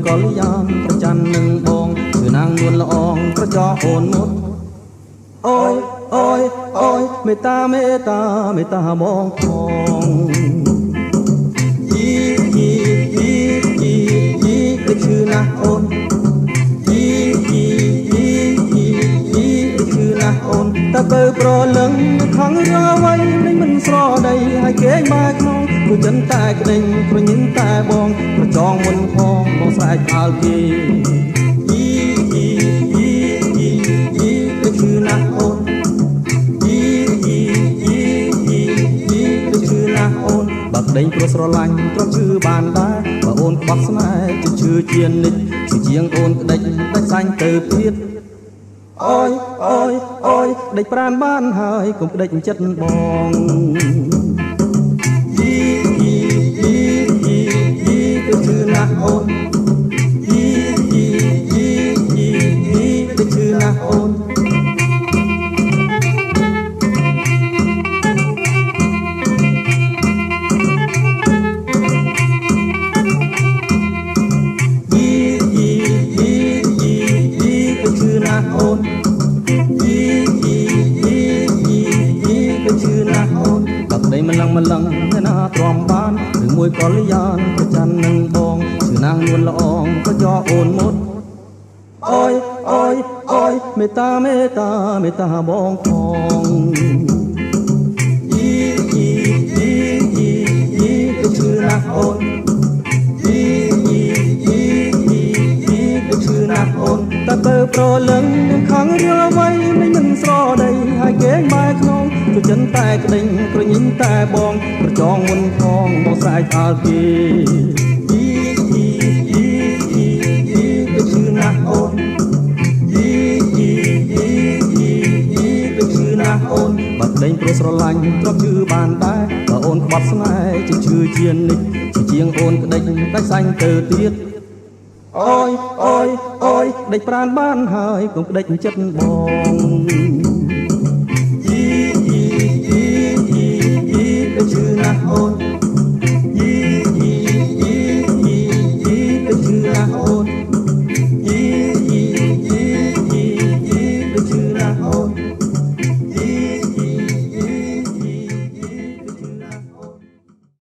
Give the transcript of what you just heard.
កល្យានប្រច័ននឹងបងគឺនាងនួនល្អងប្រចោអូនមុតអូយអូយអូយមេតាមេតាមេតាបងផងយីយីយីយីយីដូចឈឺណាស់អូនយីយីយីយីយីដូចឈឺណាស់អូនតើបើប្រលឹងខំរឿងអ្វីមិនមិនស្រដីហើយគេមកក្នុងគូចិនតែក្ដេញព្រញិនតែបងប្រចងមុនផងបងស្រែកអើគេយីយីយីយីយីដូចឈឺណាស់អូនយីយីយីយីយីដូចឈឺណាស់អូនបើក្ដេញព្រោះស្រឡាញ់ទ្រាំឈឺបានដែរបើអូនក្បត់ស្នេហ៍ឈឺជានិច្ចជាជាងអូនក្ដេចដាច់សាញ់ទៅទៀតអូយអូយអូយដេកប្រានបានហើយកុំក្ដេចចិត្តបងយីយីយីយីយីទៅឈឺណាស់អូនយីយីយីយីយីទៅឈឺណាស់អូនយីយីយីយីយីទៅឈឺណាស់អូនយីយីយីយីយីទៅឈឺណាស់អូនបាក់ដីម្លឹងម្លឹងណាទ្រាំបានឬមួយកល្យានប្រច័ននឹងបងឈឺនាងនួនល្អងក៏ចោអូនមុតអូយអូយអូយមេតាមេតាមេតាបងផងយីយីយីយីយីទៅឈឺណាស់អូនយីយីយីយីយីទៅឈឺណាស់អូនតើបើប្រលឹងខំរឿងអ្វីមិនស្រដីហើយគេមកក្នុងទៅចិនតែក្ដេញប្រញិញតែបងប្រចងមុនផងបងស្រែកអើគេយីយីយីយីយីទៅឈឺណាស់អូនយីយីយីយីយីទៅឈឺណាស់អូនបើក្ដេញព្រោះស្រឡាញ់ទ្រាំឈឺបានដែរបើអូនក្បត់ស្នេហ៍ជាឈឺជានិច្ចជាជាងអូនក្ដេចដាច់សាញ់ទៅទៀតអូយអូយអូយដេកប្រានបានហើយកុំក្ដេចចិត្តបង